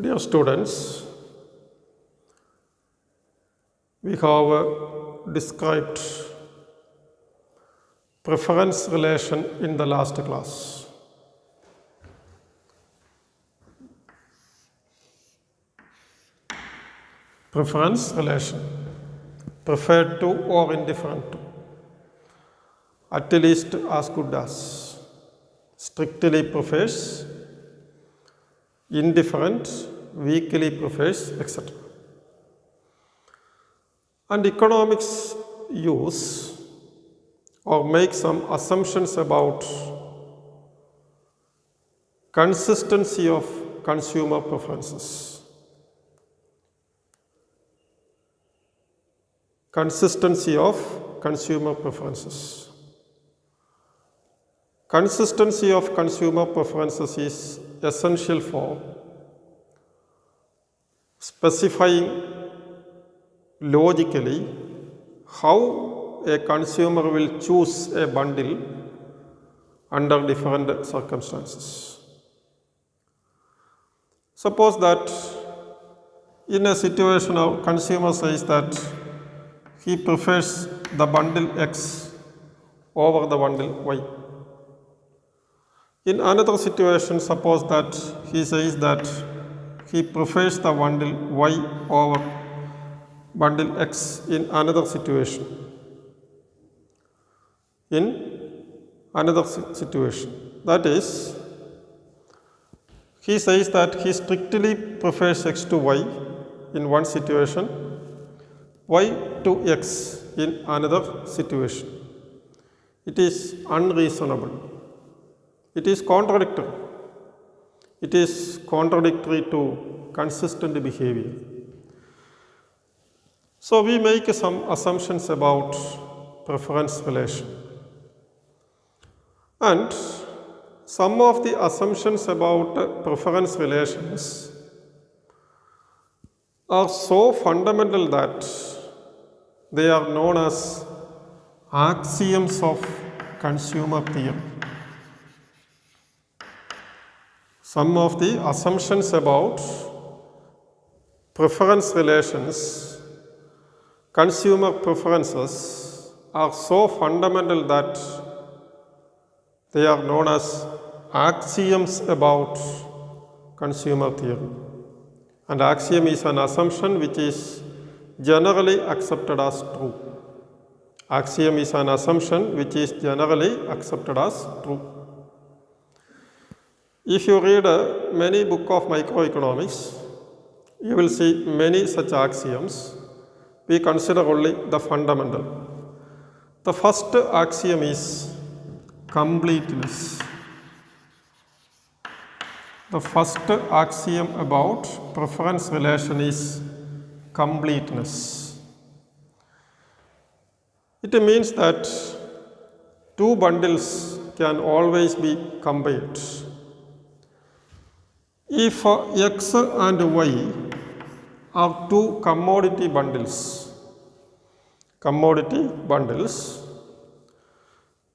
Dear students, we have described preference relation in the last class. Preference relation, preferred to or indifferent to, at least as good as, strictly prefers, indifferent, weakly prefers, etc. And economics use or make some assumptions about consistency of consumer preferences. Consistency of consumer preferences. Consistency of consumer preferences is essential for specifying logically how a consumer will choose a bundle under different circumstances. Suppose that in a situation our consumer says that he prefers the bundle X over the bundle Y. In another situation, suppose that he says that he prefers the bundle Y over bundle X in another situation. That is, he says that he strictly prefers X to Y in one situation, Y to X in another situation. It is unreasonable. It is contradictory. It is contradictory to consistent behavior. So we make some assumptions about preference relation. And some of the assumptions about preference relations are so fundamental that they are known as axioms of consumer theory. Some of the assumptions about preference relations, consumer preferences, are so fundamental that they are known as axioms about consumer theory. And axiom is an assumption which is generally accepted as true. Axiom is an assumption which is generally accepted as true. If you read many books of microeconomics, you will see many such axioms. We consider only the fundamental. The first axiom is completeness. The first axiom about preference relation is completeness. It means that two bundles can always be compared. If X and Y are two commodity bundles,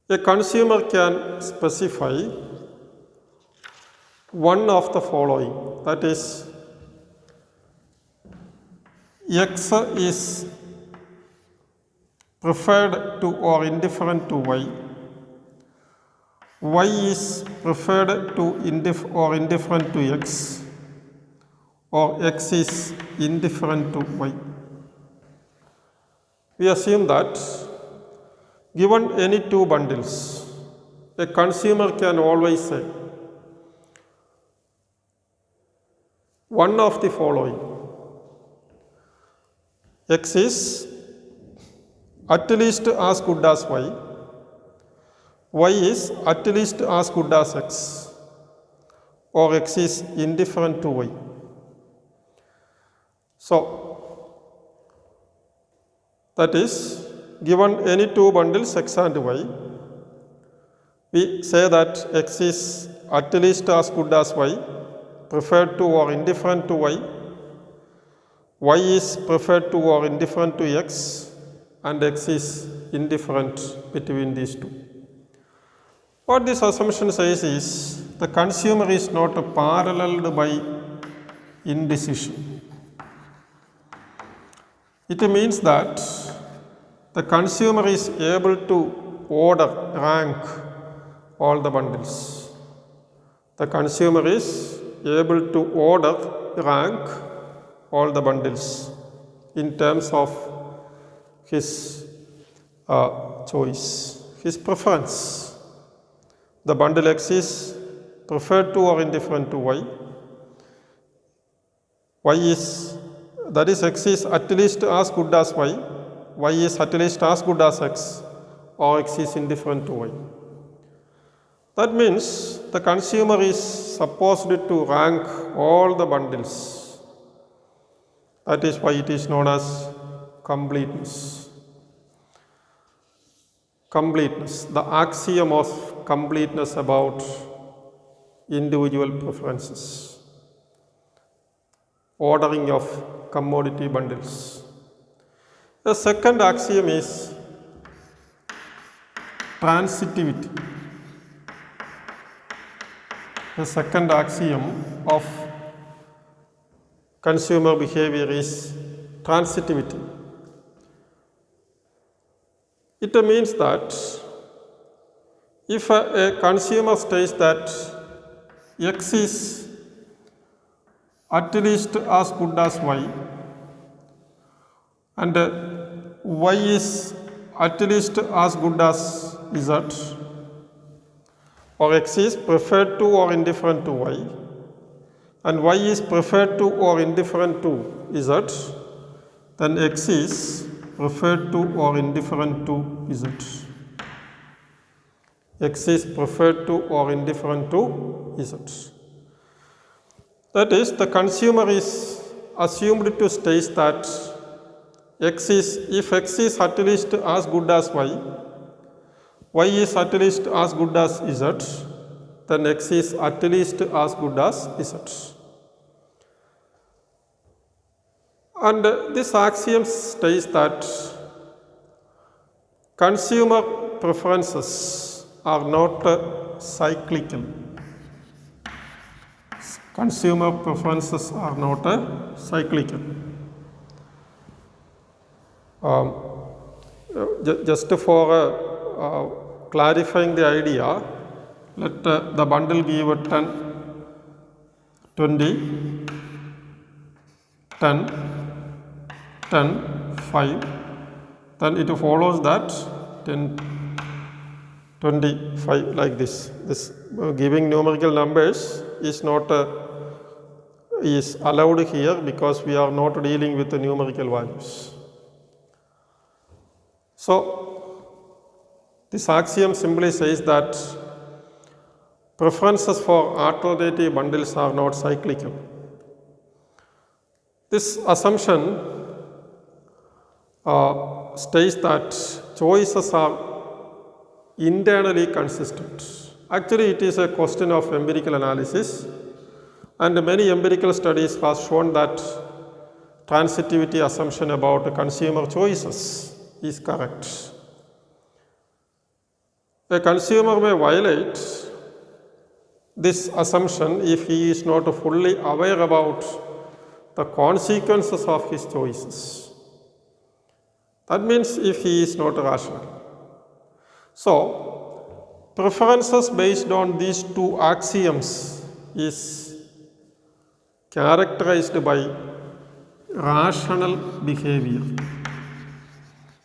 a consumer can specify one of the following, that is, X is preferred to or indifferent to Y, Y is preferred to or indifferent to X, or X is indifferent to Y. We assume that given any two bundles, a consumer can always say one of the following: X is at least as good as Y, Y is at least as good as X, or X is indifferent to Y. So, that is, given any two bundles X and Y, we say that X is at least as good as Y, preferred to or indifferent to Y, Y is preferred to or indifferent to X, and X is indifferent between these two. What this assumption says is the consumer is not paralleled by indecision. It means that the consumer is able to order, rank all the bundles. The consumer is able to order, rank all the bundles in terms of his choice, his preference. The bundle X is preferred to or indifferent to Y. X is at least as good as Y is at least as good as X, or X is indifferent to Y. That means the consumer is supposed to rank all the bundles. That is why it is known as completeness. Completeness, the axiom of completeness about individual preferences. Ordering of commodity bundles. The second axiom is transitivity. The second axiom of consumer behavior is transitivity. It means that if a consumer states that X is at least as good as Y and Y is at least as good as Z, or X is preferred to or indifferent to Y and Y is preferred to or indifferent to Z, then X is preferred to or indifferent to Z. X is preferred to or indifferent to Z. That is, the consumer is assumed to state that if X is at least as good as Y is at least as good as Z, then X is at least as good as Z. And this axiom states that consumer preferences are not cyclical. Consumer preferences are not cyclical. Just for clarifying the idea, let the bundle give 10, 20, 10, 10, 5. Then it follows that 10, 25 like this. This giving numerical numbers is not is allowed here because we are not dealing with the numerical values. So this axiom simply says that preferences for alternative bundles are not cyclical. This assumption states that choices are internally consistent. Actually, it is a question of empirical analysis, and many empirical studies have shown that transitivity assumption about consumer choices is correct. A consumer may violate this assumption if he is not fully aware about the consequences of his choices. That means if he is not rational. So, preferences based on these two axioms is characterized by rational behavior.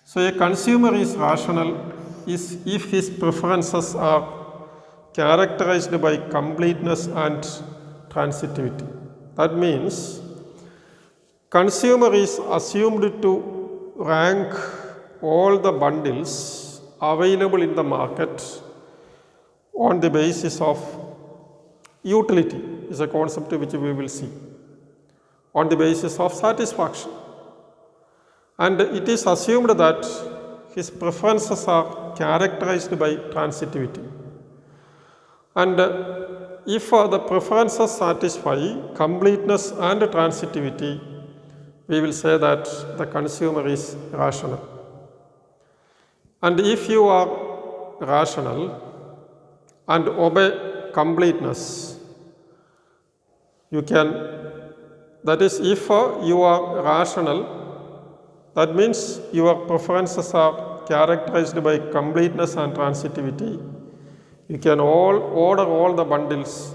So, a consumer is rational if his preferences are characterized by completeness and transitivity. That means consumer is assumed to rank all the bundles available in the market on the basis of utility, is a concept which we will see, on the basis of satisfaction. And it is assumed that his preferences are characterized by transitivity. And if the preferences satisfy completeness and transitivity, we will say that the consumer is rational. And if you are rational and obey completeness, you can That is, if you are rational, that means your preferences are characterized by completeness and transitivity. You can order all the bundles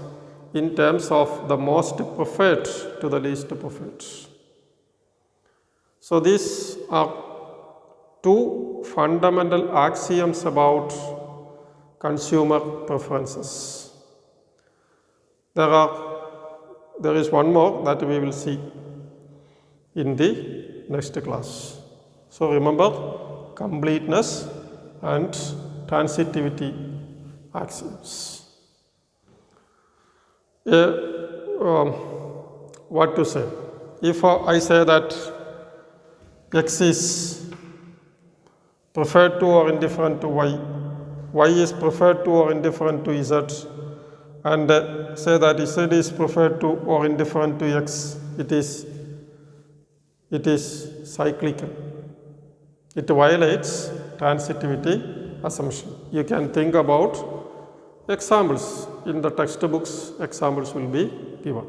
in terms of the most preferred to the least preferred. So these are two fundamental axioms about consumer preferences. There is one more that we will see in the next class. So remember completeness and transitivity axioms. What to say? If I say that x is preferred to or indifferent to y is preferred to or indifferent to z, and say that z is preferred to or indifferent to x, it is cyclical. It violates transitivity assumption. You can think about examples. In the textbooks, examples will be given.